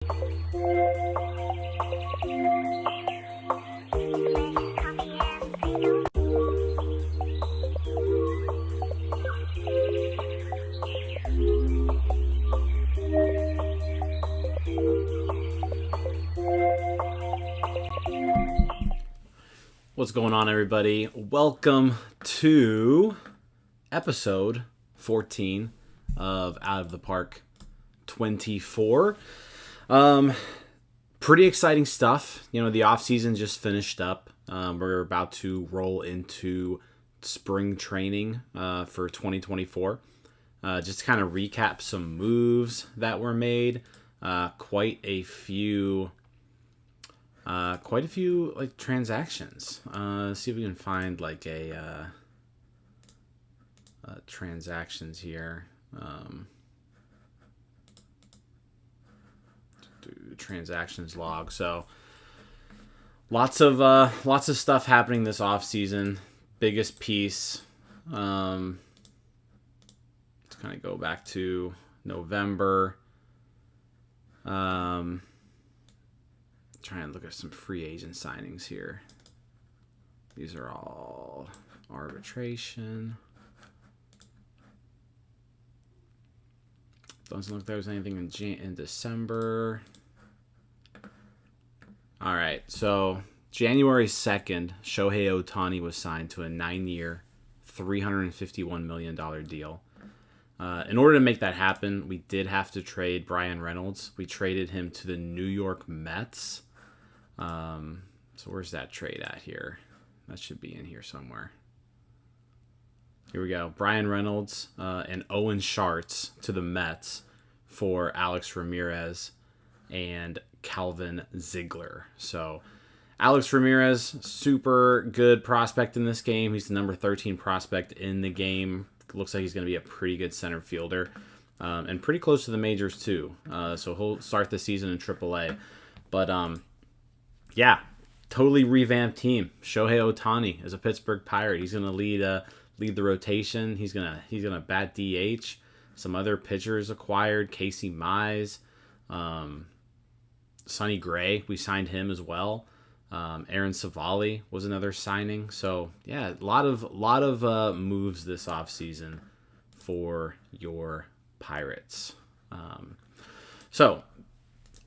What's going on, everybody? Welcome to episode 14 of Out of the Park 24. Pretty exciting stuff. You know, the off season just finished up. We're about to roll into spring training for 2024. Just to kind of recap some moves that were made. Quite a few like transactions. Let's see if we can find like a transactions here. Transactions log. So lots of stuff happening this off season. Biggest piece. Let's kind of go back to November. Try and look at some free agent signings here. These are all arbitration. Doesn't look like there was anything in December. All right, so January 2nd, Shohei Ohtani was signed to a 9-year, $351 million deal. In order to make that happen, we did have to trade Bryan Reynolds. We traded him to the New York Mets. So where's that trade at here? That should be in here somewhere. Here we go. Bryan Reynolds and Owen Schartz to the Mets for Alex Ramirez and Calvin Ziegler. So Alex Ramirez, super good prospect in this game. He's the number 13 prospect in the game. Looks like he's going to be a pretty good center fielder and pretty close to the majors too. So he'll start the season in AAA. But yeah, totally revamped team. Shohei Ohtani is a Pittsburgh Pirate. He's going to lead the rotation. He's gonna bat DH. Some other pitchers acquired. Casey Mize, Sonny Gray. We signed him as well. Aaron Savali was another signing. So yeah, a lot of moves this offseason for your Pirates. So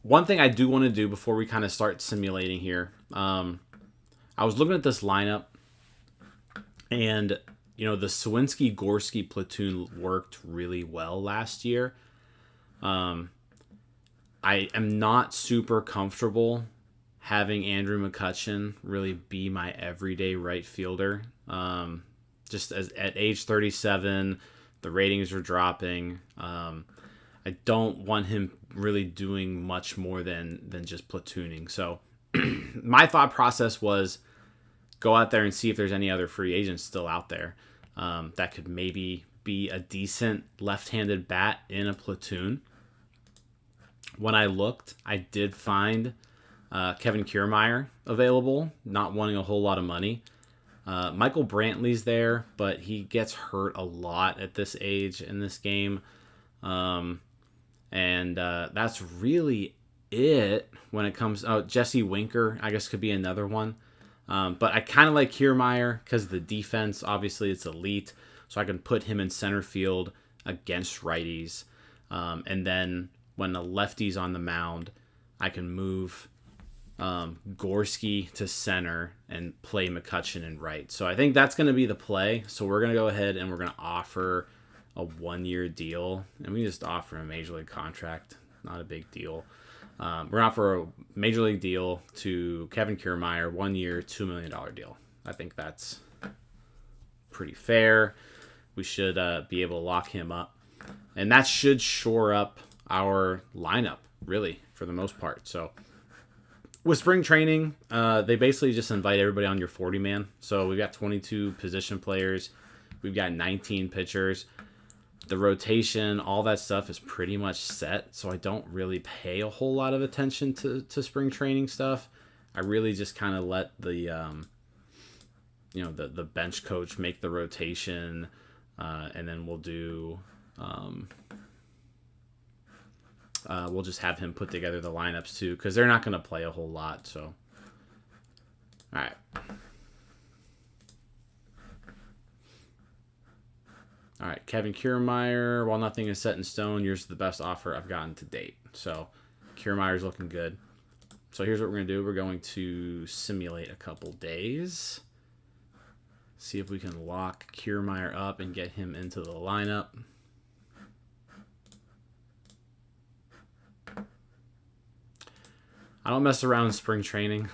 one thing I do want to do before we kind of start simulating here, I was looking at this lineup, and you know the Sawinski-Gorski platoon worked really well last year. I am not super comfortable having Andrew McCutchen really be my everyday right fielder. Just at age 37, the ratings are dropping. I don't want him really doing much more than just platooning. So my thought process was go out there and see if there's any other free agents still out there that could maybe be a decent left-handed bat in a platoon. When I looked, I did find Kevin Kiermaier available, not wanting a whole lot of money. Michael Brantley's there, but he gets hurt a lot at this age in this game. And that's really it when it comes... Oh, Jesse Winker, I guess, could be another one. But I kind of like Kiermaier because the defense, obviously, it's elite. So I can put him in center field against righties. And then when the lefty's on the mound, I can move Gorski to center and play McCutchen in right. So I think that's going to be the play. So we're going to go ahead and we're going to offer a 1-year deal. And we just offer a major league contract. Not a big deal. We're going to offer a major league deal to Kevin Kiermaier, 1 year, $2 million deal. I think that's pretty fair. We should be able to lock him up. And that should shore up our lineup, really, for the most part. So with spring training, they basically just invite everybody on your 40-man. So we've got 22 position players. We've got 19 pitchers. The rotation, all that stuff is pretty much set. So I don't really pay a whole lot of attention to spring training stuff. I really just kind of let the bench coach make the rotation, and then we'll do we'll just have him put together the lineups too, because they're not going to play a whole lot. So, all right. All right, Kevin Kiermaier. While nothing is set in stone, yours is the best offer I've gotten to date. So, Kiermaier's looking good. So here's what we're going to do. We're going to simulate a couple days. See if we can lock Kiermaier up and get him into the lineup. I don't mess around in spring training.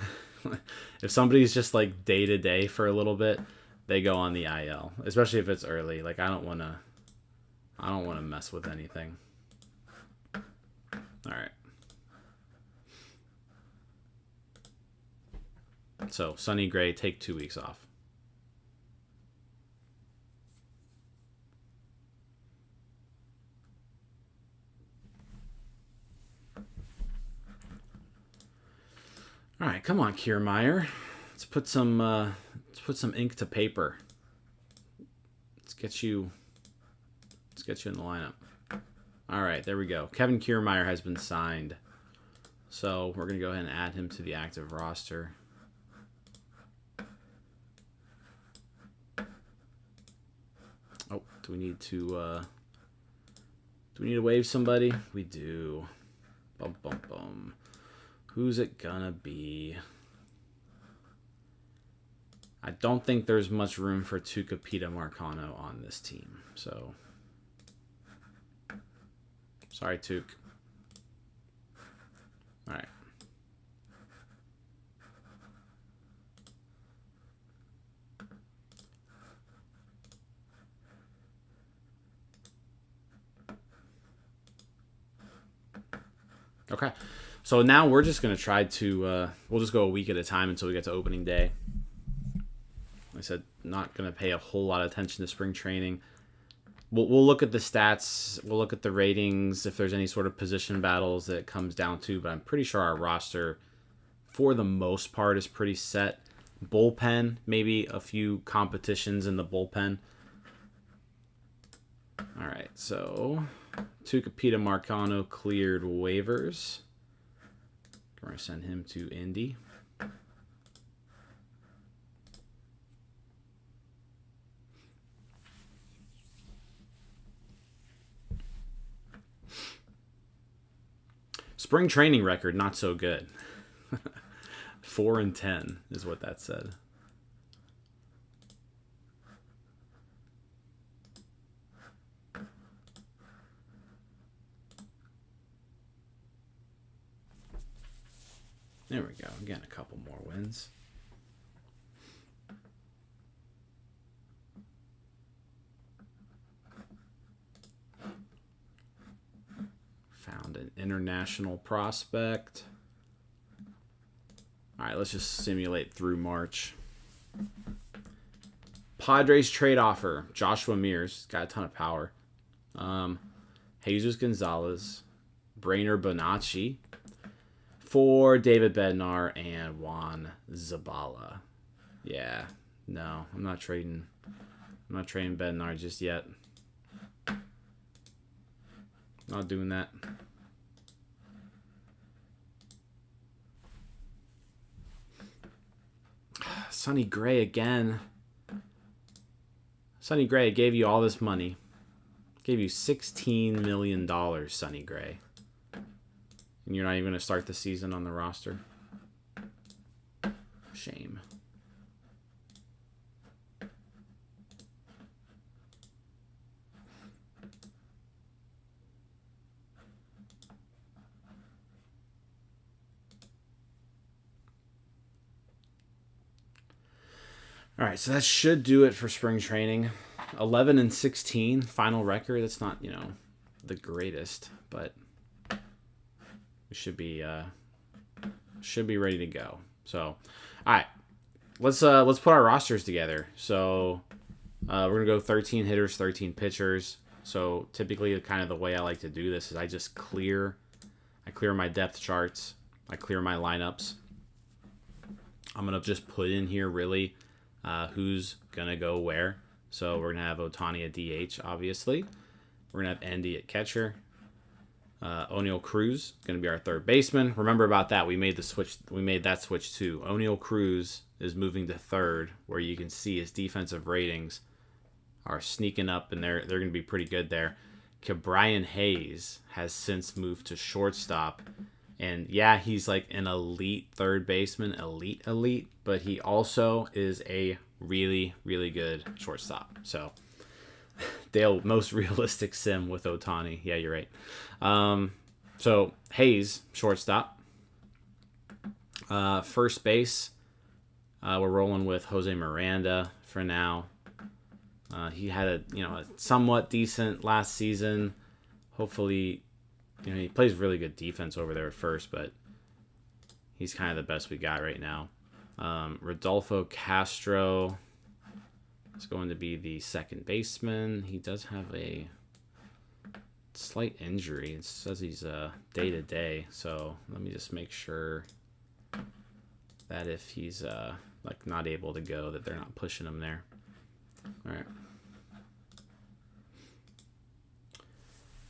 If somebody's just like day to day for a little bit, they go on the IL, especially if it's early. Like I don't want to mess with anything. All right. So, Sonny Gray, take 2 weeks off. All right, come on, Kiermaier. Let's put some ink to paper. Let's get you in the lineup. All right, there we go. Kevin Kiermaier has been signed. So, we're going to go ahead and add him to the active roster. Oh, do we need to waive somebody? We do. Bum, bum, bum. Who's it gonna be? I don't think there's much room for Tucupita Marcano on this team. So, sorry, Tuc. All right. Okay, so now we're just going to try to, we'll just go a week at a time until we get to opening day. Like I said, not going to pay a whole lot of attention to spring training. We'll look at the stats, we'll look at the ratings, if there's any sort of position battles that it comes down to, but I'm pretty sure our roster, for the most part, is pretty set. Bullpen, maybe a few competitions in the bullpen. All right, so Tucupita Marcano cleared waivers. We're going to send him to Indy. Spring training record, not so good. 4-10 is what that said. There we go. Again, a couple more wins. Found an international prospect. All right, let's just simulate through March. Padres trade offer. Joshua Mears. Got a ton of power. Jesus Gonzalez. Brainer Bonacci. For David Bednar and Juan Zabala. Yeah, no, I'm not trading Bednar just yet. Not doing that. Sonny Gray again. Sonny Gray gave you all this money. Gave you $16 million, Sonny Gray. And you're not even going to start the season on the roster. Shame. All right, so that should do it for spring training. 11-16 final record. That's not, the greatest, but we should be ready to go. So, all right, let's put our rosters together. So, we're gonna go 13 hitters, 13 pitchers. So typically, kind of the way I like to do this is I clear my depth charts, I clear my lineups. I'm gonna just put in here really who's gonna go where. So we're gonna have Ohtani at DH, obviously. We're gonna have Andy at catcher. O'Neal Cruz going to be our third baseman. Remember about that. We made the switch. We made that switch too. O'Neal Cruz is moving to third, where you can see his defensive ratings are sneaking up, and they're going to be pretty good there. Brian Hayes has since moved to shortstop, and yeah, he's like an elite third baseman, elite, but he also is a really, really good shortstop. So Dale, most realistic sim with Ohtani. Yeah, you're right. So Hayes, shortstop. First base, we're rolling with Jose Miranda for now. He had a somewhat decent last season. Hopefully, he plays really good defense over there at first, but he's kind of the best we got right now. Rodolfo Castro is going to be the second baseman. He does have a slight injury. It says he's day-to-day, so let me just make sure that if he's not able to go, that they're not pushing him there. All right.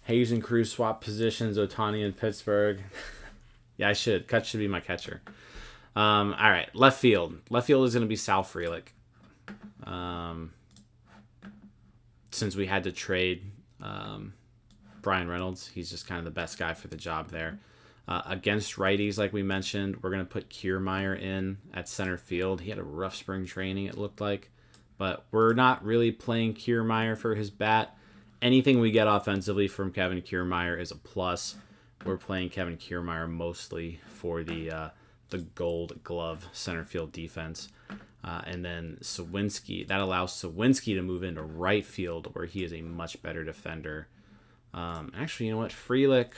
Hayes and Cruz swap positions. Ohtani in Pittsburgh. Yeah, I should. Cut should be my catcher. All right, left field. Left field is going to be Sal Frelick. Since we had to trade Brian Reynolds, he's just kind of the best guy for the job there. Against righties, like we mentioned, we're going to put Kiermaier in at center field. He had a rough spring training, it looked like. But we're not really playing Kiermaier for his bat. Anything we get offensively from Kevin Kiermaier is a plus. We're playing Kevin Kiermaier mostly for the Gold Glove center field defense. And then Sawinski, that allows Sawinski to move into right field, where he is a much better defender. Actually, you know what? Frelick,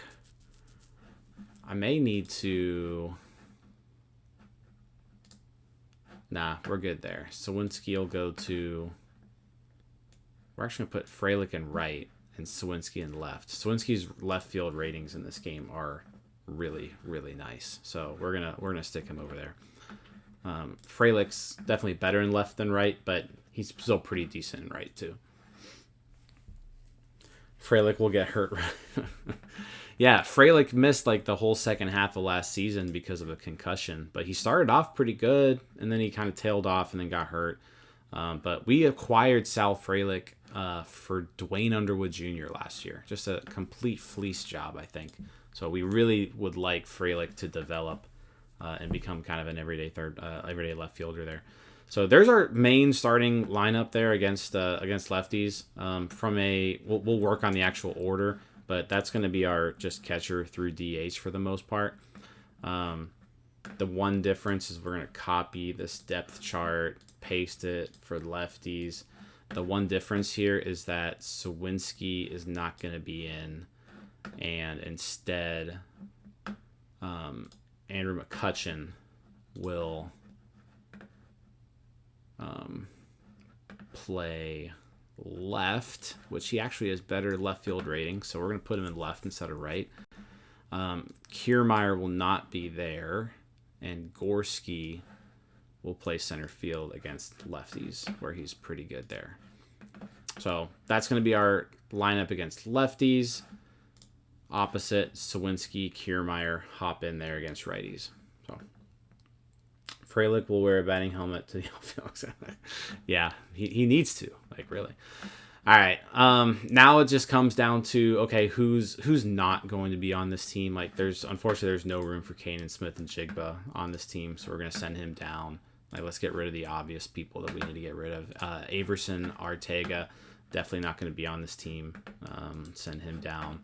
I may need to... Nah, we're good there. Sawinski will go to... We're actually going to put Frelick in right and Sawinski in left. Sawinski's left field ratings in this game are really, really nice. So we're gonna stick him over there. Frelick's definitely better in left than right, but he's still pretty decent in right too. Frelick will get hurt. Yeah, Frelick missed like the whole second half of last season because of a concussion, but he started off pretty good, and then he kind of tailed off and then got hurt. But we acquired Sal Frelick for Dwayne Underwood Jr. last year. Just a complete fleece job, I think. So we really would like Frelick to develop and become kind of an everyday left fielder there. So there's our main starting lineup there against lefties. We'll work on the actual order, but that's going to be our just catcher through DH for the most part. The one difference is we're going to copy this depth chart, paste it for lefties. The one difference here is that Sawinski is not going to be in, and instead Andrew McCutchen will play left, which he actually has better left field rating, so we're going to put him in left instead of right. Kiermaier will not be there, and Gorski will play center field against lefties, where he's pretty good there. So that's going to be our lineup against lefties. Opposite, Sawinski, Kiermaier hop in there against righties. So Frelick will wear a batting helmet to the outfield. Yeah, he needs to, like, really. All right. Now it just comes down to, okay, who's not going to be on this team? Like, unfortunately there's no room for Kanan Smith and Jigba on this team, so we're gonna send him down. Like, let's get rid of the obvious people that we need to get rid of. Averson, Arteaga, definitely not going to be on this team. Send him down.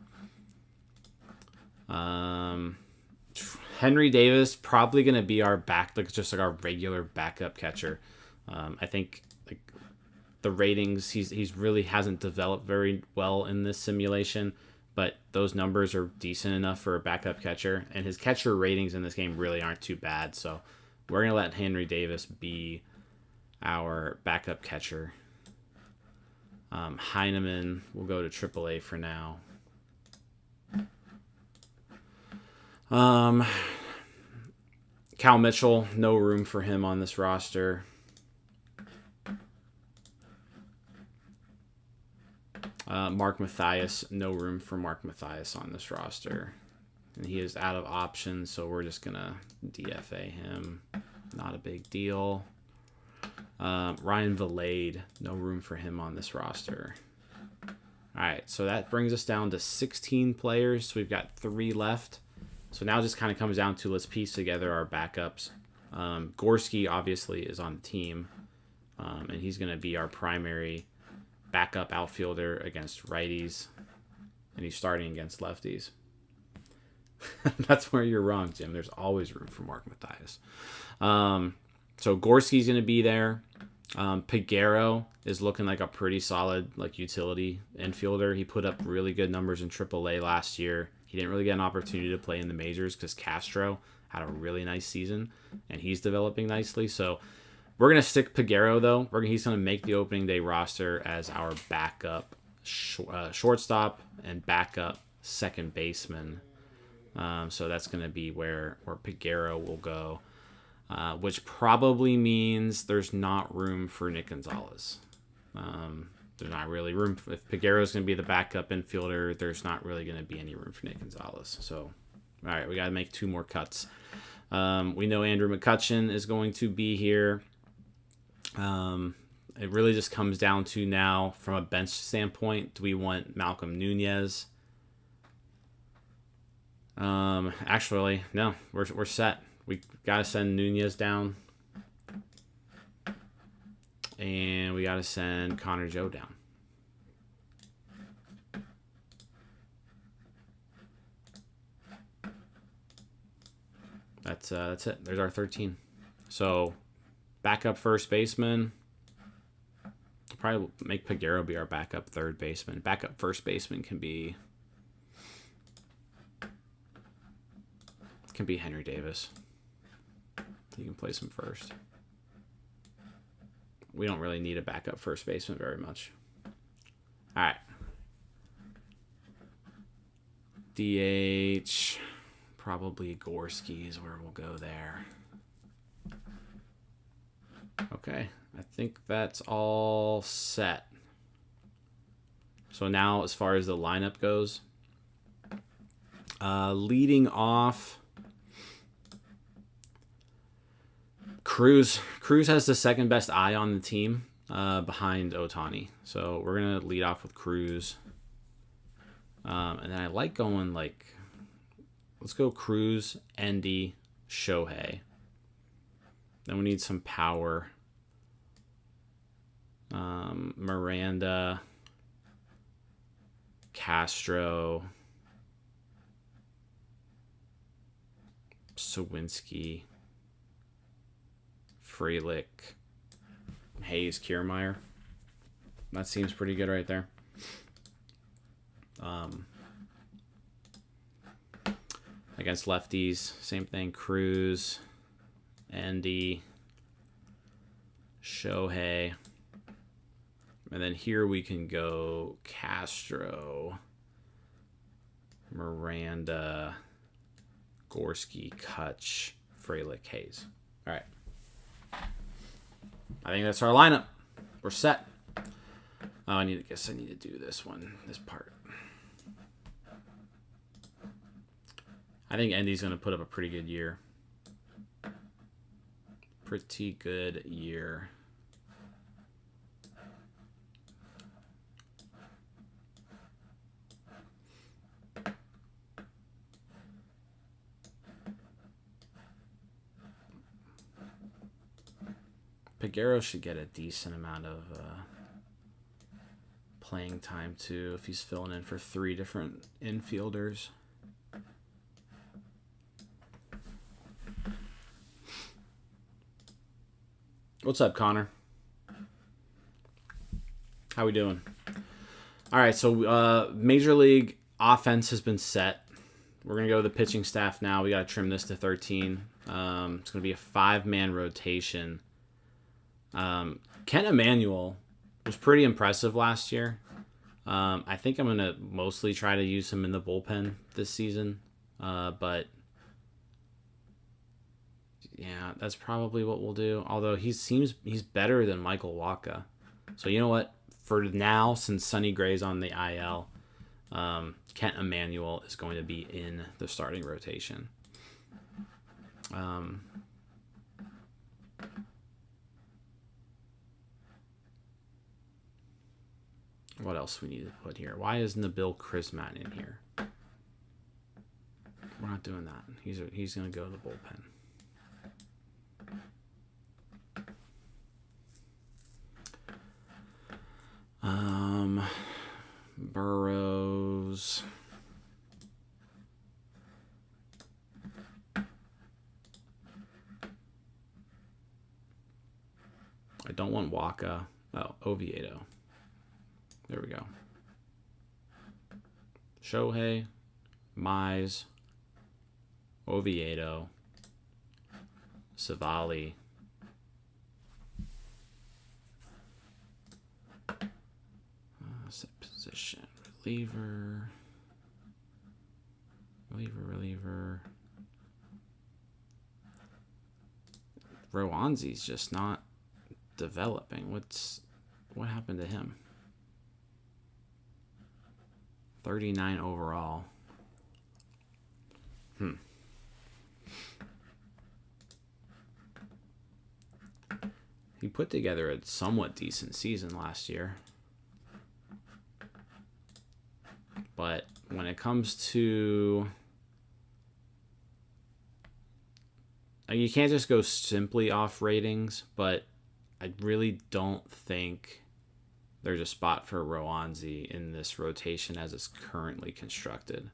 Henry Davis probably going to be our just our regular backup catcher. I think like the ratings, he's really hasn't developed very well in this simulation, but those numbers are decent enough for a backup catcher, and his catcher ratings in this game really aren't too bad. So we're going to let Henry Davis be our backup catcher. Heineman will go to AAA for now. Cal Mitchell, no room for him on this roster. Mark Mathias, no room for Mark Mathias on this roster. And he is out of options, so we're just going to DFA him. Not a big deal. Ryan Valade, no room for him on this roster. All right, so that brings us down to 16 players. So we've got 3 left. So now it just kind of comes down to let's piece together our backups. Gorski obviously is on the team, and he's going to be our primary backup outfielder against righties, and he's starting against lefties. That's where you're wrong, Jim. There's always room for Mark Mathias. So Gorski's going to be there. Peguero is looking like a pretty solid utility infielder. He put up really good numbers in AAA last year. He didn't really get an opportunity to play in the majors because Castro had a really nice season, and he's developing nicely. So we're going to stick Peguero, though. He's going to make the opening day roster as our backup shortstop and backup second baseman. So that's going to be where Peguero will go, which probably means there's not room for Nick Gonzalez. There's not really room. If Peguero is going to be the backup infielder, there's not really going to be any room for Nick Gonzalez. So, all right, we got to make 2 more cuts. We know Andrew McCutchen is going to be here. It really just comes down to now, from a bench standpoint, do we want Malcolm Nunez? Actually, no, we're set. We got to send Nunez down. And we got to send Connor Joe down. That's it. There's our 13. So, backup first baseman. We'll probably make Peguero be our backup third baseman. Backup first baseman can be Henry Davis. You can place him first. We don't really need a backup first baseman very much. All right. DH, probably Gorski is where we'll go there. Okay, I think that's all set. So now as far as the lineup goes, leading off, Cruz has the second best eye on the team behind Ohtani. So we're going to lead off with Cruz. And then I like going let's go Cruz, Endy, Shohei. Then we need some power. Miranda, Castro, Sawinski, Frelick, Hayes, Kiermaier. That seems pretty good right there. Against lefties, same thing. Cruz, Endy, Shohei. And then here we can go Castro, Miranda, Gorski, Kutch, Frelick, Hayes. All right. I think that's our lineup. We're set. Oh, I need to do this part. I think Endy's going to put up a pretty good year. Pretty good year. Peguero should get a decent amount of playing time too if he's filling in for 3 different infielders. What's up, Connor? How we doing? All right, so Major League offense has been set. We're going to go to the pitching staff now. We got to trim this to 13. It's going to be a 5-man rotation. Ken Emanuel was pretty impressive last year. I think I'm going to mostly try to use him in the bullpen this season. But yeah, that's probably what we'll do. Although he's better than Michael Wacha. So you know what? for now, since Sonny Gray's on the IL, Kent Emmanuel is going to be in the starting rotation. What else we need to put here? Why isn't Nabil Crismat in here? We're not doing that. He's going to go to the bullpen. Burrows. I don't want Waka. Oh, Oviedo. There we go. Shohei, Mize, Oviedo, Savali, set position, reliever. Rowanzi's just not developing. What happened to him? 39 overall. He put together a somewhat decent season last year. But when it comes to... You can't just go simply off ratings, but I really don't think there's a spot for Rowanzi in this rotation as it's currently constructed.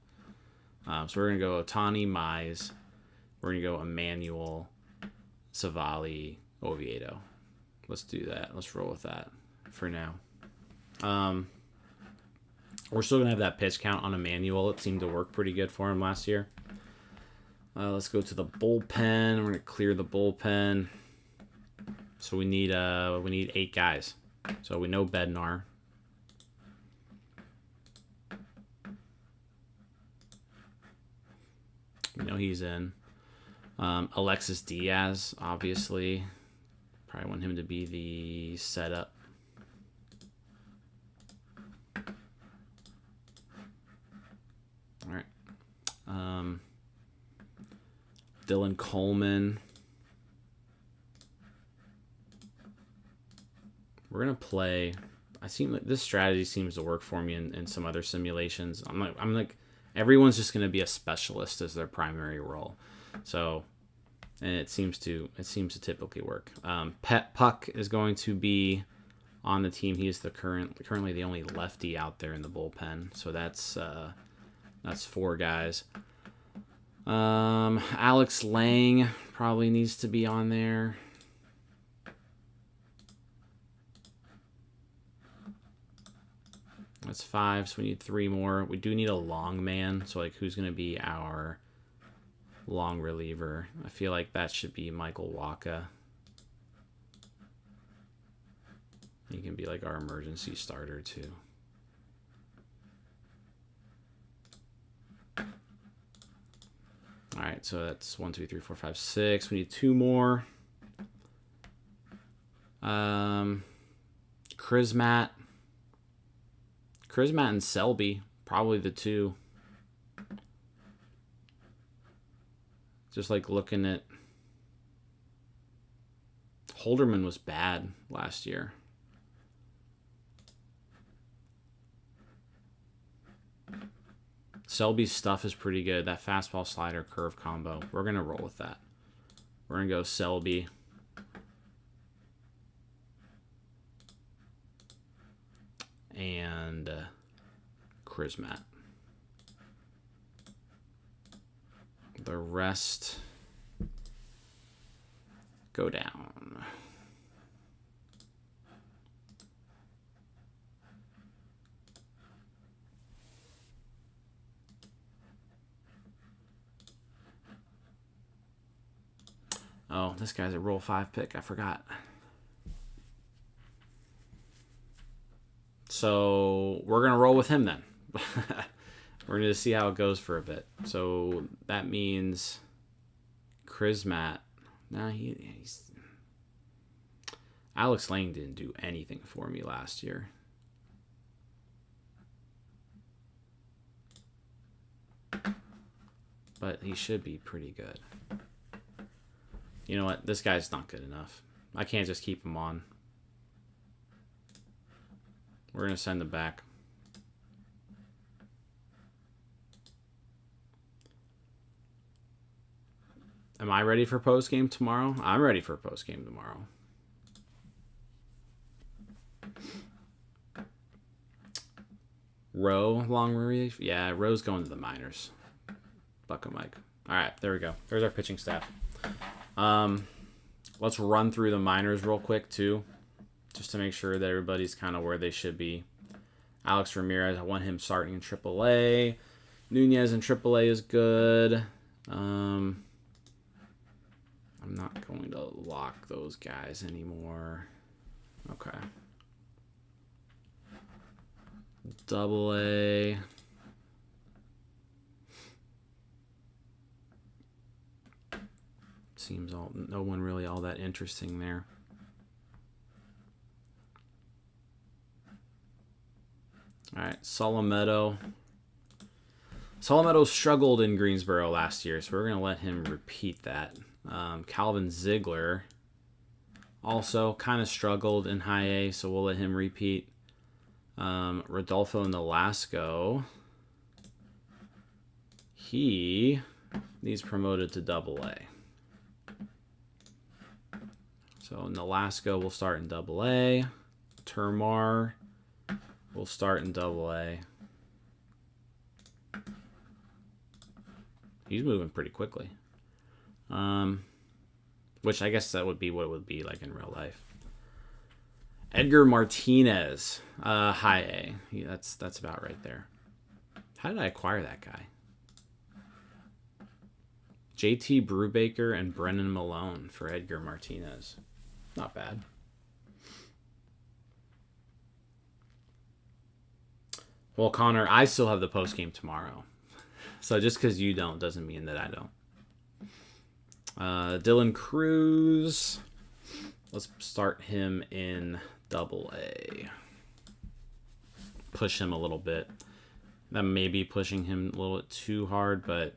So we're going to go Ohtani, Mize. We're going to go Emmanuel, Savali, Oviedo. Let's do that. Let's roll with that for now. We're still going to have that pitch count on Emmanuel. It seemed to work pretty good for him last year. Let's go to the bullpen. We're going to clear the bullpen. So we need 8 guys. So we know Bednar. We know he's in. Alexis Diaz, obviously. Probably want him to be the setup. All right. Dylan Coleman. We're gonna play. This strategy seems to work for me in some other simulations. I'm like everyone's just gonna be a specialist as their primary role. So, and it seems to typically work. Pet Puck is going to be on the team. He is currently the only lefty out there in the bullpen. So that's 4 guys. Alex Lang probably needs to be on there. That's 5, so we need 3 more. We do need a long man, so like who's going to be our long reliever? I feel like that should be Michael Waka. He can be like our emergency starter too. All right, so that's 1, 2, 3, 4, 5, 6. We need 2 more. Crismat and Selby, probably the 2. Just like looking at Holderman was bad last year. Selby's stuff is pretty good. That fastball slider curve combo. We're going to roll with that. We're going to go Selby. And Crismat. The rest go down. Oh, this guy's a roll 5 pick. I forgot. So we're going to roll with him then. We're going to see how it goes for a bit. So that means Crismat. Nah, he's... Alex Lang didn't do anything for me last year. but he should be pretty good. You know what? This guy's not good enough. I can't just keep him on. We're going to send him back. Am I ready for postgame tomorrow? I'm ready for postgame tomorrow. Rowe, long relief? Yeah, Rowe's going to the minors. Bucko Mike. All right, there we go. There's our pitching staff. Let's run through the minors real quick, too, just to make sure that everybody's kind of where they should be. Alex Ramirez, I want him starting in AAA. Nunez in AAA is good. I'm not going to lock those guys anymore. Okay. AA. Seems no one really all that interesting there. All right, Solometo. Solometo struggled in Greensboro last year, so we're going to let him repeat that. Calvin Ziegler also kind of struggled in high A, so we'll let him repeat. Rodolfo Nolasco. He needs promoted to AA. So Nolasco will start in AA. Termar will start in AA. He's moving pretty quickly. Which I guess that would be what it would be like in real life. Edgar Martinez, high A. That's about right there. How did I acquire that guy? JT Brubaker and Brennan Malone for Edgar Martinez. Not bad. Well, Connor, I still have the postgame tomorrow. So just because you don't doesn't mean that I don't. Dylan Cruz. Let's start him in AA. Push him a little bit. That may be pushing him a little bit too hard, but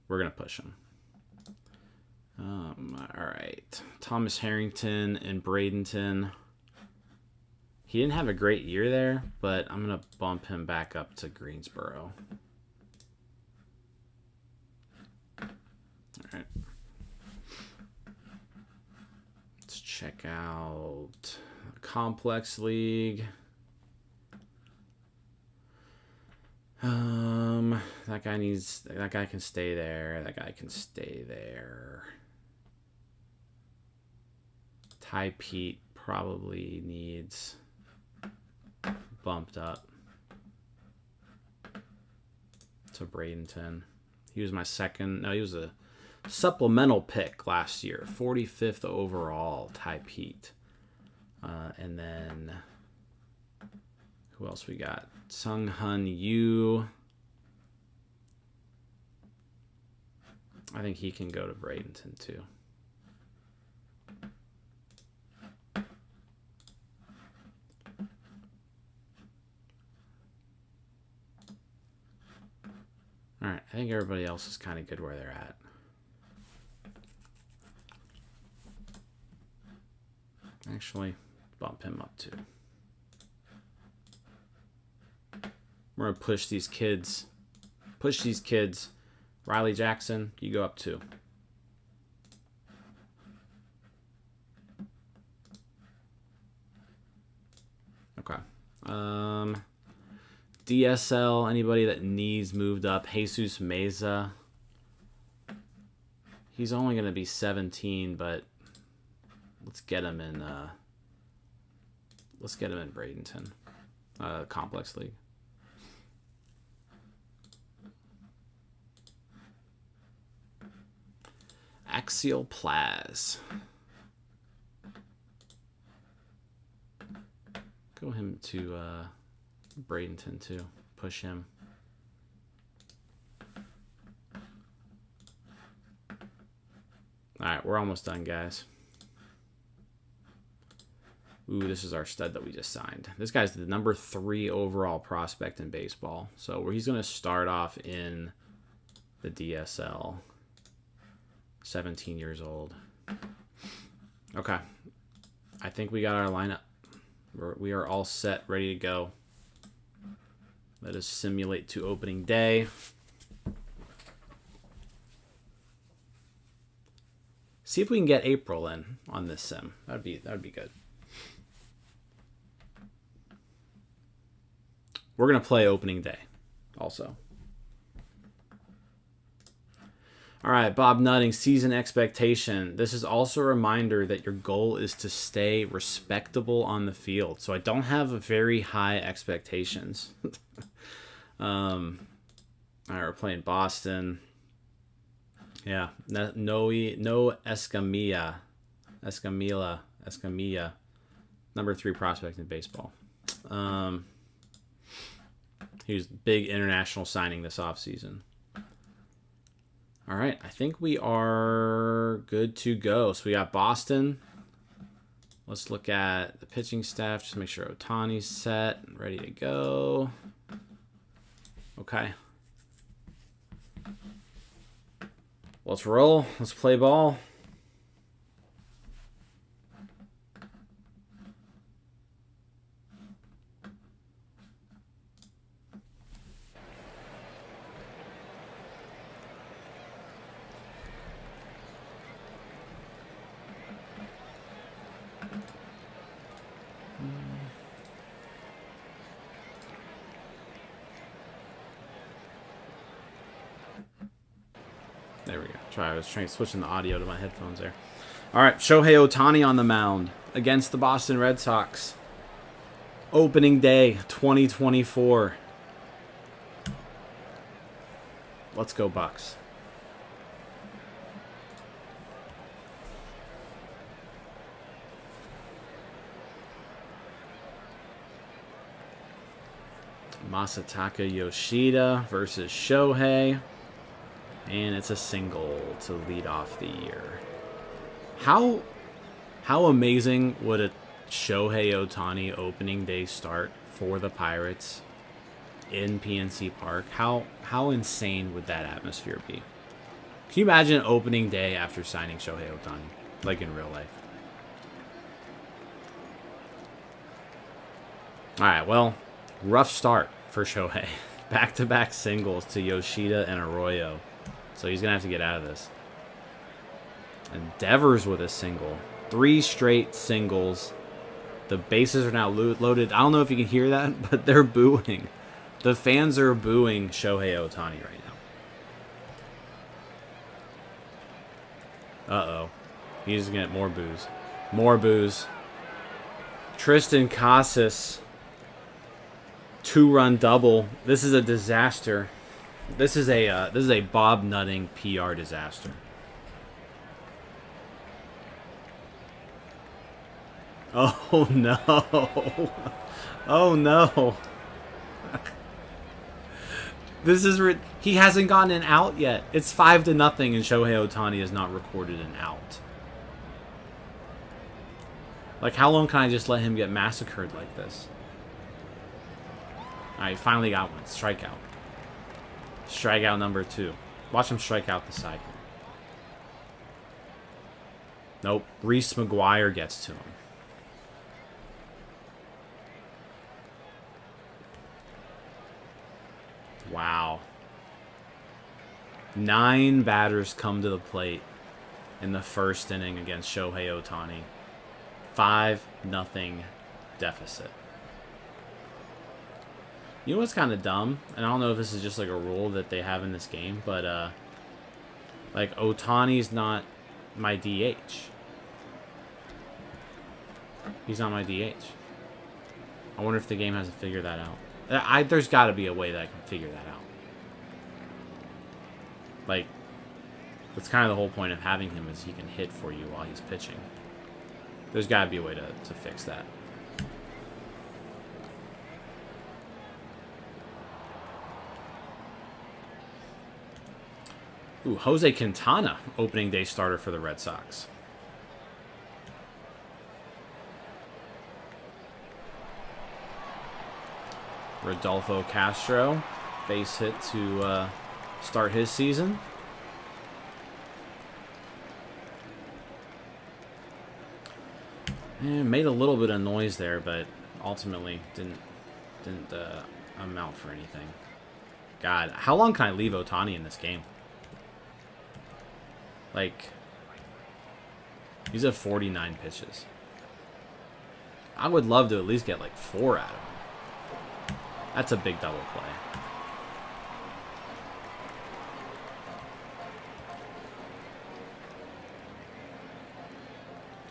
we're going to push him. All right. Thomas Harrington and Bradenton. He didn't have a great year there, but I'm going to bump him back up to Greensboro. All right. Let's check out Complex League. That guy can stay there. That guy can stay there. Ty Pete probably needs bumped up to Bradenton. He was my second. No, he was a supplemental pick last year. 45th overall, Ty Pete. And then who else we got? Sung Hun Yu. I think he can go to Bradenton too. All right, I think everybody else is kind of good where they're at. Actually, bump him up too. We're going to push these kids. Push these kids. Riley Jackson, you go up too. Okay. DSL, anybody that needs moved up. Jesus Meza. He's only going to be 17, but let's get him in Bradenton. Complex League. Axial Plaz. Go him to Bradenton too. Push him. Alright, we're almost done, guys. Ooh, this is our stud that we just signed. This guy's the number 3 overall prospect in baseball. So he's going to start off in the DSL. 17 years old. Okay. I think we got our lineup. We are all set, ready to go. Let us simulate to opening day. See if we can get April in on this sim. That'd be good. We're gonna play opening day, also. All right, Bob Nutting, season expectation. This is also a reminder that your goal is to stay respectable on the field. So I don't have very high expectations. All right, we're playing Boston. Yeah, no Escamilla. Number 3 prospect in baseball. He was a big international signing this offseason. All right, I think we are good to go. So we got Boston. Let's look at the pitching staff. Just make sure Ohtani's set, ready to go. Okay. Let's roll. Let's play ball. There we go. I was switching the audio to my headphones there. All right, Shohei Ohtani on the mound against the Boston Red Sox. Opening day 2024. Let's go Bucks. Masataka Yoshida versus Shohei. And it's a single to lead off the year. How amazing would a Shohei Ohtani opening day start for the Pirates in PNC Park? How insane would that atmosphere be? Can you imagine opening day after signing Shohei Ohtani, like in real life? All right, well, rough start for Shohei. Back-to-back singles to Yoshida and Arroyo. So he's going to have to get out of this. And Devers with a single. 3 straight singles. The bases are now loaded. I don't know if you can hear that, but they're booing. The fans are booing Shohei Ohtani right now. Uh-oh. He's going to get more boos. More boos. Tristan Casas. 2-run double. This is a disaster. This is a Bob Nutting PR disaster. Oh no! Oh no! This is he hasn't gotten an out yet. It's 5-0, and Shohei Ohtani has not recorded an out. Like, how long can I just let him get massacred like this? All right, finally got one. Strikeout. Strikeout number 2. Watch him strike out the side here. Nope. Reese McGuire gets to him. Wow. 9 batters come to the plate in the first inning against Shohei Ohtani. 5-0 deficit. You know what's kind of dumb? And I don't know if this is just like a rule that they have in this game, but like Ohtani's not my DH. He's not my DH. I wonder if the game hasn't figured that out. There's got to be a way that I can figure that out. Like, that's kind of the whole point of having him, is he can hit for you while he's pitching. There's got to be a way to fix that. Ooh, Jose Quintana, opening day starter for the Red Sox. Rodolfo Castro, base hit to start his season. And made a little bit of noise there, but ultimately didn't amount for anything. God, how long can I leave Ohtani in this game? Like, he's at 49 pitches. I would love to at least get like 4 out of him. That's a big double play.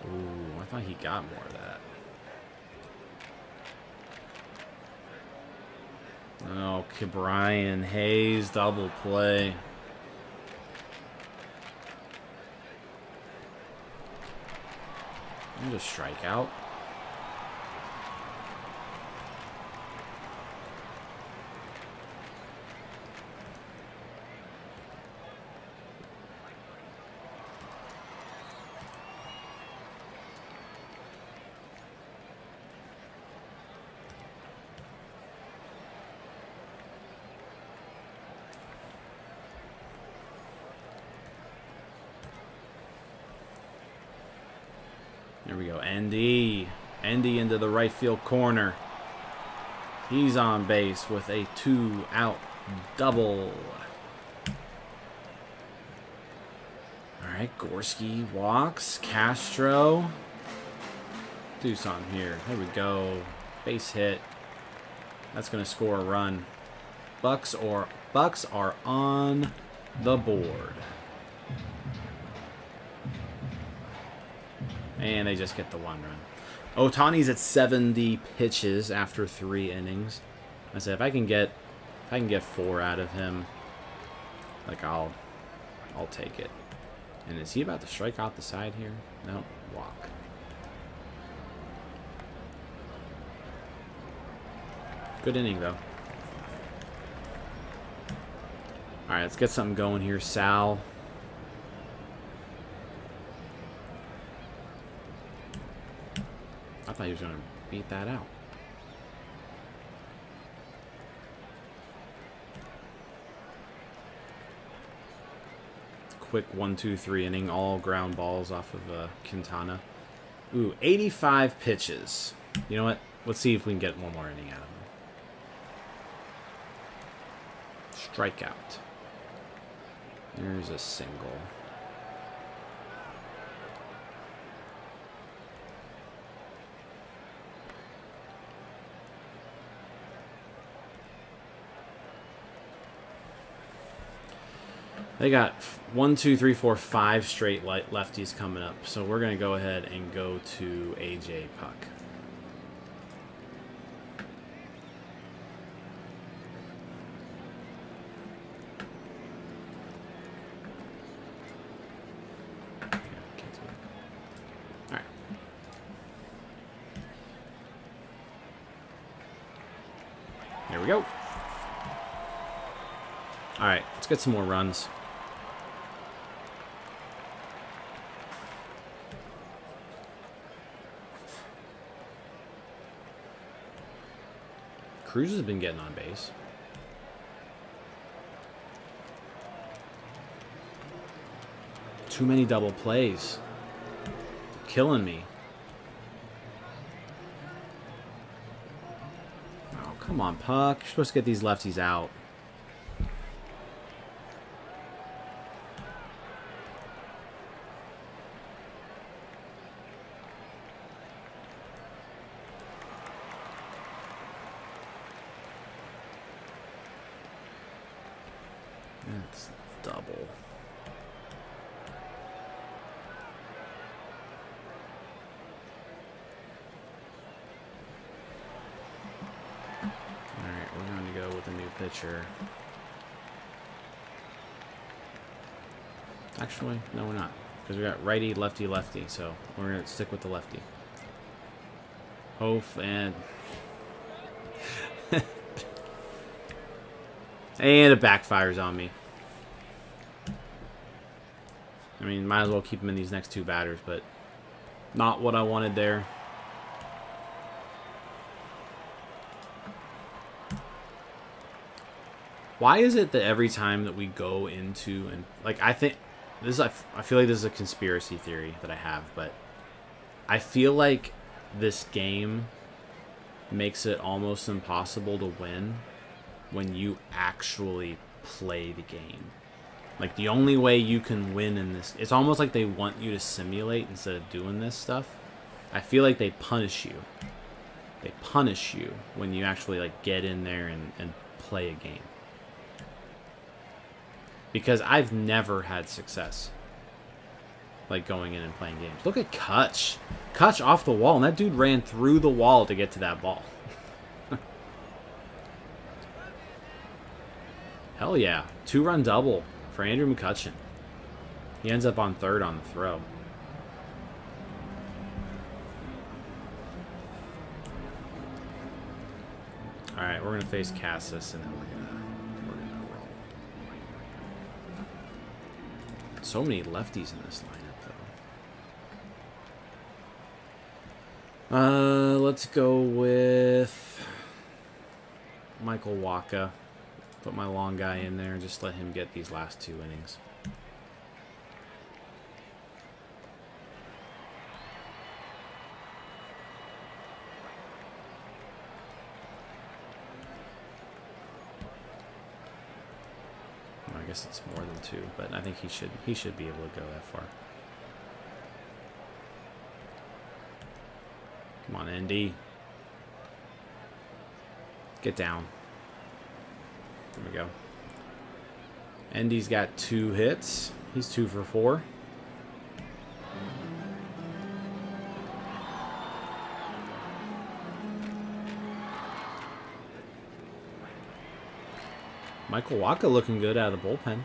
Ooh, I thought he got more of that. Oh, Brian Hayes double play. And just strike out. There we go. Endy into the right field corner. He's on base with a 2-out double. All right, Gorski walks. Castro. Do something here. There we go. Base hit. That's going to score a run. Bucks are on the board. And they just get the 1 run. Ohtani's at 70 pitches after 3 innings. I said if I can get 4 out of him, like I'll take it. And is he about to strike out the side here? No, walk. Good inning though. All right, let's get something going here, Sal. I thought he was going to beat that out. Quick 1-2-3 inning, all ground balls off of Quintana. Ooh, 85 pitches. You know what? Let's see if we can get one more inning out of him. Strikeout. There's a single. They got 1, 2, 3, 4, 5 straight lefties coming up. So we're going to go ahead and go to AJ Puck. All right. There we go. All right, let's get some more runs. Cruz has been getting on base. Too many double plays. Killing me. Oh, come on, Puck. You're supposed to get these lefties out. That's double. Alright, we're going to go with a new pitcher. Actually, no we're not. Because we got righty, lefty, lefty. So we're going to stick with the lefty. Hof and... and it backfires on me. I mean, might as well keep him in these next 2 batters, but not what I wanted there. Why is it that every time that we go into, and like, I think this is, I feel like this is a conspiracy theory that I have, but I feel like this game makes it almost impossible to win when you actually play the game. Like, the only way you can win in this, it's almost like they want you to simulate instead of doing this stuff. I feel like they punish you. They punish you when you actually, like, get in there and play a game. Because I've never had success, like, going in and playing games. Look at Kutch. Kutch off the wall, and that dude ran through the wall to get to that ball. Hell yeah. 2-run double for Andrew McCutchen. He ends up on third on the throw. Alright, we're going to face Cassis, and then we're gonna roll. So many lefties in this lineup, though. Let's go with Michael Wacha. Put my long guy in there and just let him get these last 2 innings. I guess it's more than 2, but I think he should be able to go that far. Come on, ND. Get down. There we go. ND's got 2 hits. He's 2 for 4. Michael Wacha looking good out of the bullpen.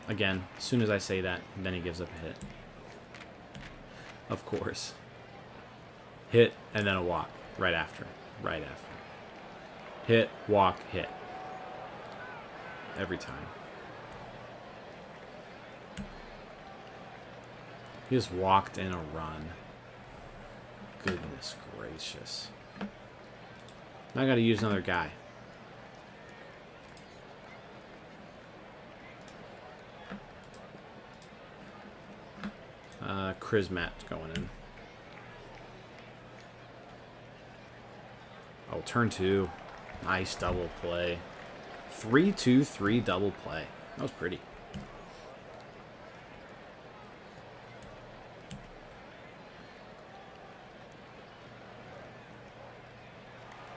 Again, as soon as I say that, then he gives up a hit. Of course. Hit, and then a walk. Right after. Right after. Hit, walk, hit. Every time. He just walked in a run. Goodness gracious. Now I gotta use another guy. Chrismat's going in. Oh, turn 2. Nice double play. 3-2-3 double play. That was pretty.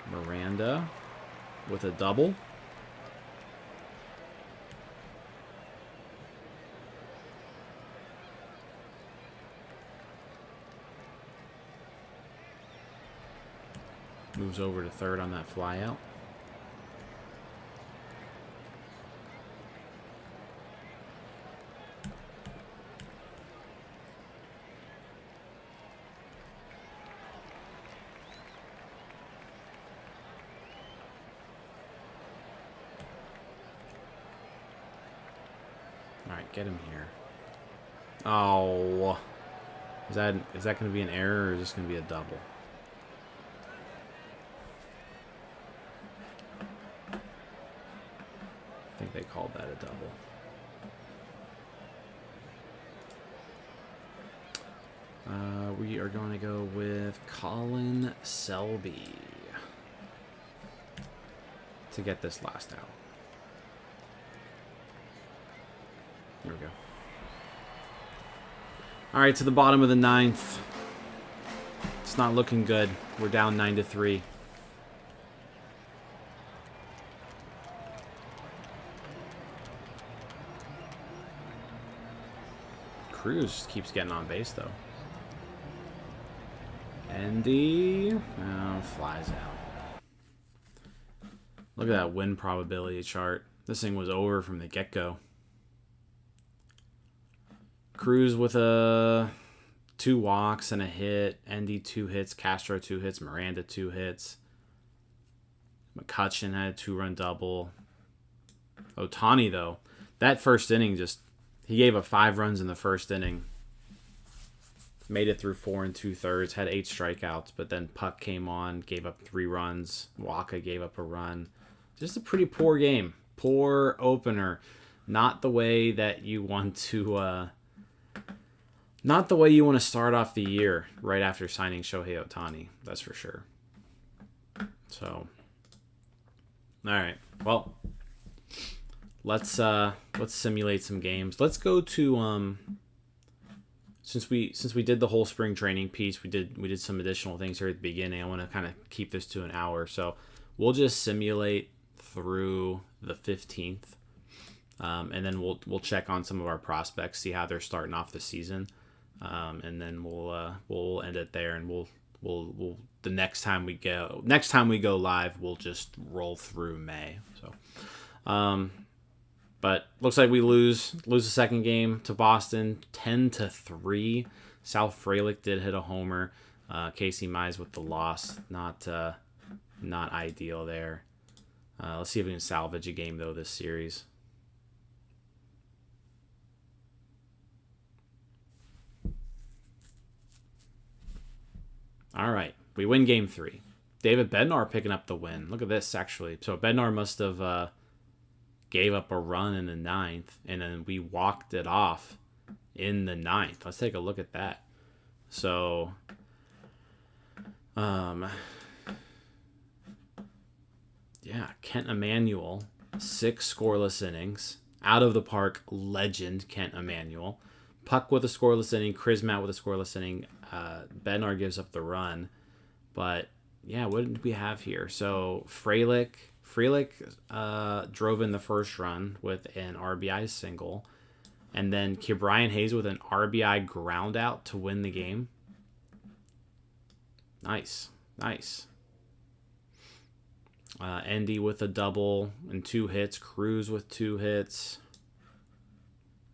Miranda with a double. Moves over to third on that fly out. Alright, get him here. Oh. Is that going to be an error or is this going to be a double? I think they called that a double. We are going to go with Colin Selby to get this last out. There we go. All right, to the bottom of the 9th. It's not looking good. We're down 9-3. Cruz just keeps getting on base, though. Andy flies out. Look at that win probability chart. This thing was over from the get-go. Cruz with 2 walks and a hit. Andy 2 hits. Castro 2 hits. Miranda 2 hits. McCutchen had a 2-run double. Ohtani, though, that first inning he gave up 5 runs in the first inning. Made it through 4 2/3. Had 8 strikeouts, but then Puck came on, gave up 3 runs. Wacha gave up a run. just a pretty poor game. Poor opener. Not the way that you want to not the way you want to start off the year right after signing Shohei Ohtani. That's for sure. So, all right. Well, let's simulate some games. Let's go to since we did the whole spring training piece, we did some additional things here at the beginning. I want to kind of keep this to an hour, so we'll just simulate through the 15th, and then we'll check on some of our prospects, see how they're starting off the season, and then we'll end it there, and we'll the next time we go live, we'll just roll through May. So, but looks like we lose the second game to Boston 10-3. Sal Frelick did hit a homer. Casey Mize with the loss. Not ideal there. Let's see if we can salvage a game though this series. All right, we win game 3. David Bednar picking up the win. Look at this, actually. So Bednar must have gave up a run in the 9th, and then we walked it off in the 9th. Let's take a look at that. So, yeah, Kent Emanuel, 6 scoreless innings. Out of the park legend, Kent Emanuel. Puck with a scoreless inning, Krismat with a scoreless inning. Bednar gives up the run. But, yeah, what did we have here? So, Frelick drove in the first run with an RBI single. And then Brian Hayes with an RBI ground out to win the game. Nice. Endy with a double and 2 hits. Cruz with 2 hits.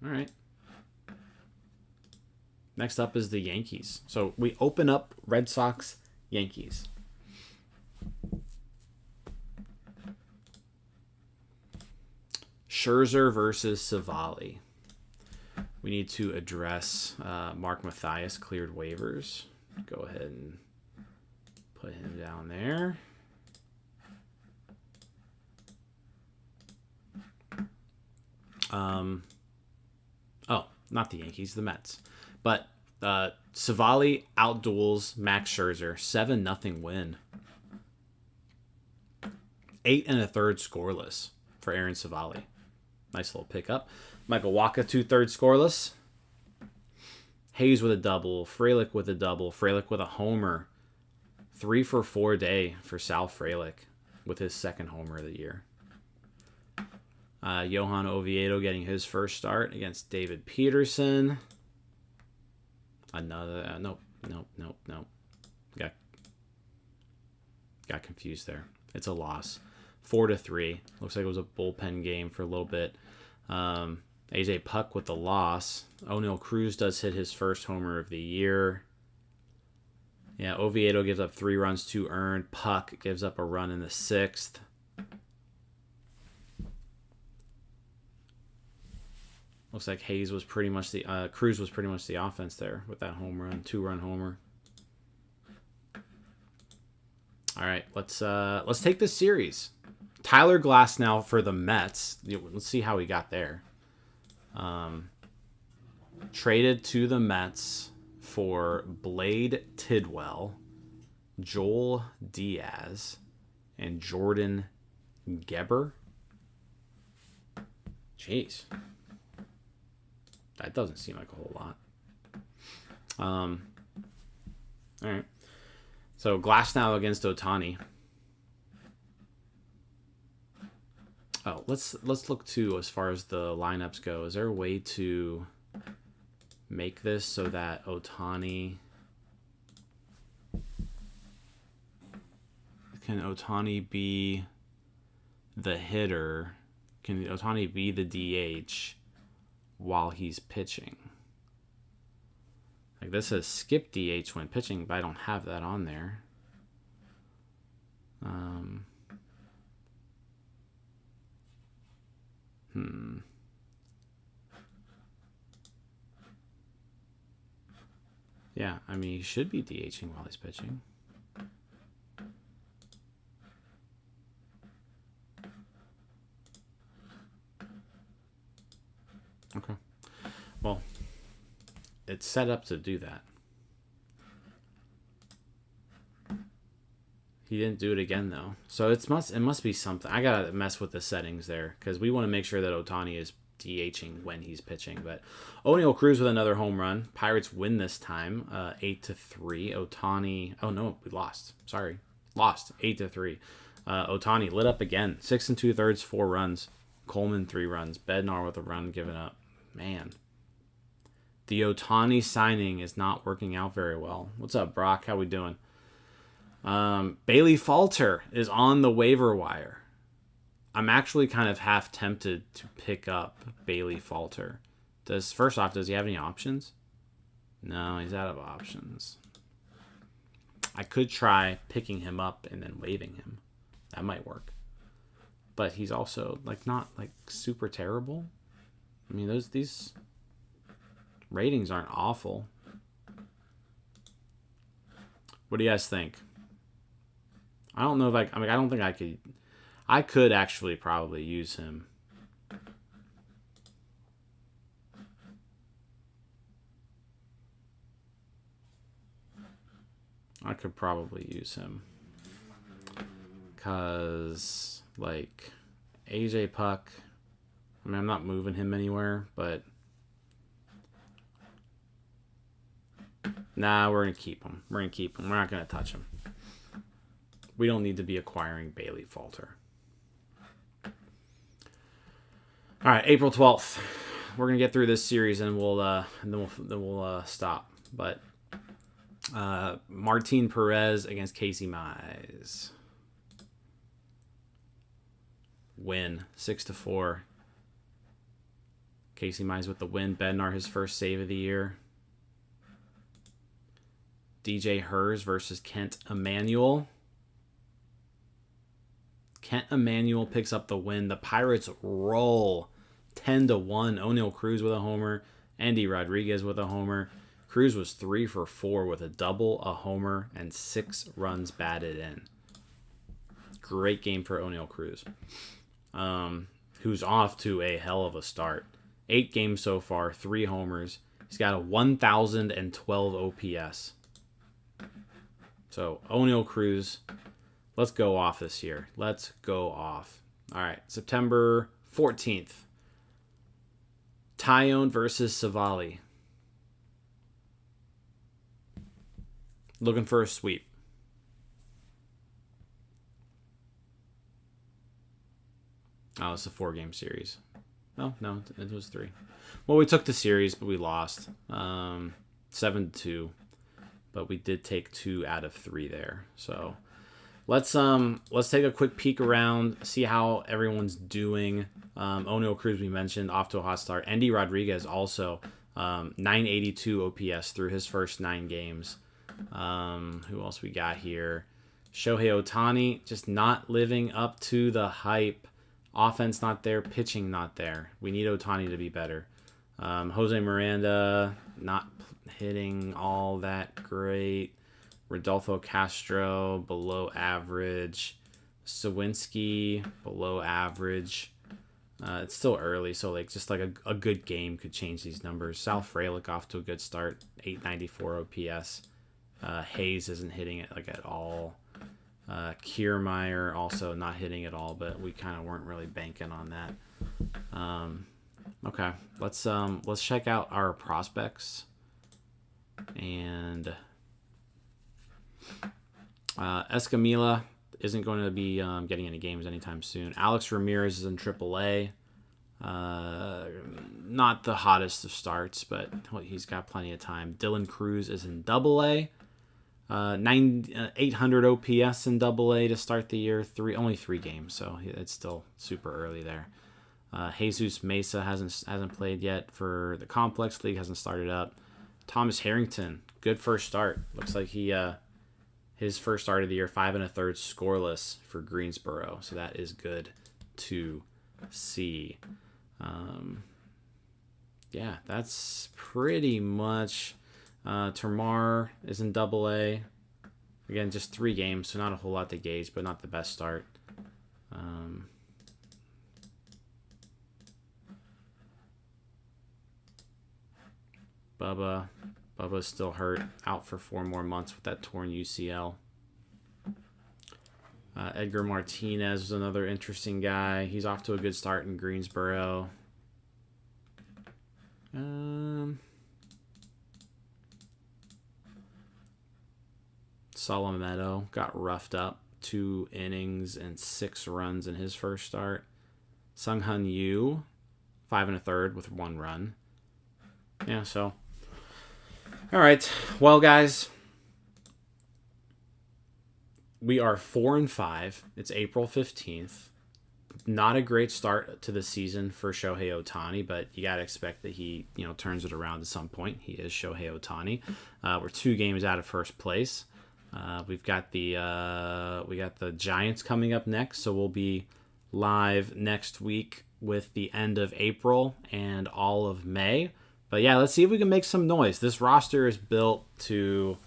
All right. Next up is the Yankees. So we open up Red Sox, Yankees. Scherzer versus Savali. We need to address Mark Mathias cleared waivers. Go ahead and put him down there. Oh, not the Yankees, the Mets. But Savali outduels Max Scherzer, 7-0 win. 8 1/3 scoreless for Aaron Savali. Nice little pickup. Michael Wacha, 2/3 scoreless. Hayes with a double. Frelick with a double. Frelick with a homer. 3 for 4 day for Sal Frelick with his second homer of the year. Johan Oviedo getting his first start against David Peterson. Another nope. Got confused there. It's a loss. 4-3. Looks like it was a bullpen game for a little bit. AJ Puck with the loss. O'Neal Cruz does hit his first homer of the year. Yeah, Oviedo gives up 3 runs, 2 earned. Puck gives up a run in the 6th. Looks like Hayes was pretty much the Cruz was pretty much the offense there with that home run, 2-run homer. All right, let's take this series. Tyler Glasnow for the Mets. Let's see how he got there. Traded to the Mets for Blade Tidwell, Joel Diaz, and Jordan Geber. Jeez. That doesn't seem like a whole lot. All right. So Glasnow against Ohtani. Oh, let's look to as far as the lineups go. Is there a way to make this so that Ohtani can Ohtani be the hitter? Can Ohtani be the DH while he's pitching? Like this says skip DH when pitching, but I don't have that on there. Yeah, I mean, he should be DHing while he's pitching. it's set up to do that. He didn't do it again, though. So it must be something. I got to mess with the settings there because we want to make sure that Ohtani is DHing when he's pitching. But O'Neal Cruz with another home run. Pirates win this time, 8-3. Ohtani. Oh, no, we lost. Sorry. Lost, 8-3. Ohtani lit up again. 6 2/3, 4 runs. Coleman, 3 runs. Bednar with a run given up. Man. The Ohtani signing is not working out very well. What's up, Brock? How we doing? Bailey Falter is on the waiver wire. I'm actually kind of half tempted to pick up Bailey Falter. First off, does he have any options? No, he's out of options. I could try picking him up and then waiving him. That might work. But he's also not super terrible. I mean, these ratings aren't awful. What do you guys think? I don't know if I don't think I could. I could actually probably use him. I could probably use him. Because, AJ Puck, I mean, I'm not moving him anywhere, but nah, we're going to keep him. We're not going to touch him. We don't need to be acquiring Bailey Falter. All right, April 12th. We're going to get through this series and then we'll stop. But Martin Perez against Casey Mize. Win 6-4. Casey Mize with the win. Bednar his first save of the year. DJ Hers versus Kent Emanuel. Kent Emanuel picks up the win. The Pirates roll 10-1. O'Neal Cruz with a homer. Andy Rodriguez with a homer. Cruz was 3 for 4 with a double, a homer, and 6 runs batted in. Great game for O'Neal Cruz, who's off to a hell of a start. 8 games so far, 3 homers. He's got a 1,012 OPS. So O'Neal Cruz, let's go off this year. Let's go off. All right, September 14th. Tyone versus Savali. Looking for a sweep. Oh, it's a 4-game series. Oh, no, it was 3. Well, we took the series, but we lost. 7-2. But we did take 2 out of 3 there. So let's take a quick peek around, see how everyone's doing. O'Neal Cruz, we mentioned, off to a hot start. Andy Rodriguez also 982 OPS through his first 9 games. Who else we got here? Shohei Ohtani just not living up to the hype. Offense not there, pitching not there. We need Ohtani to be better. Jose Miranda not hitting all that great. Rodolfo Castro below average. Sawinski below average. It's still early, so a good game could change these numbers. Sal Frelick off to a good start, 894 OPS. Hayes isn't hitting it at all. Kiermaier also not hitting at all, but we kind of weren't really banking on that. Okay, let's check out our prospects. And Escamilla isn't going to be getting any games anytime soon. Alex Ramirez is in AAA. Not the hottest of starts, but he's got plenty of time. Dylan Cruz is in AA. 800 OPS in AA to start the year. Only 3 games, so it's still super early there. Jesus Mesa hasn't played yet for the Complex League, hasn't started up. Thomas Harrington, good first start. Looks like his first start of the year, 5 1/3 scoreless for Greensboro, so that is good to see. Yeah, that's pretty much. Termar is in AA. Again, just 3 games, so not a whole lot to gauge, but not the best start. Bubba's still hurt, out for 4 more months with that torn UCL. Edgar Martinez is another interesting guy. He's off to a good start in Greensboro. Solometo got roughed up. 2 innings and 6 runs in his first start. Sung-Hun Yu, 5 1/3 with 1 run. Yeah, so. All right. Well, guys, we are 4-5. It's April 15th. Not a great start to the season for Shohei Ohtani, but you got to expect that he, turns it around at some point. He is Shohei Ohtani. We're 2 games out of first place. We got the Giants coming up next, so we'll be live next week with the end of April and all of May. But yeah, let's see if we can make some noise. This roster is built to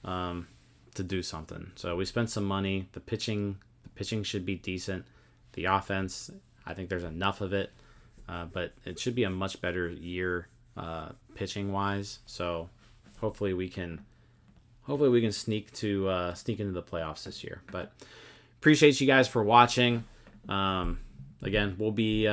do something. So we spent some money. The pitching should be decent. The offense, I think there's enough of it, but it should be a much better year pitching wise. So hopefully we can sneak into the playoffs this year. But appreciate you guys for watching. Again, we'll be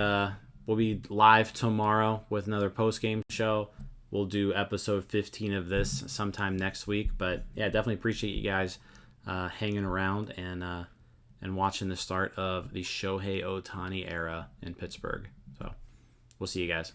live tomorrow with another post-game show. We'll do episode 15 of this sometime next week. But yeah, definitely appreciate you guys hanging around and watching the start of the Shohei Ohtani era in Pittsburgh. So we'll see you guys.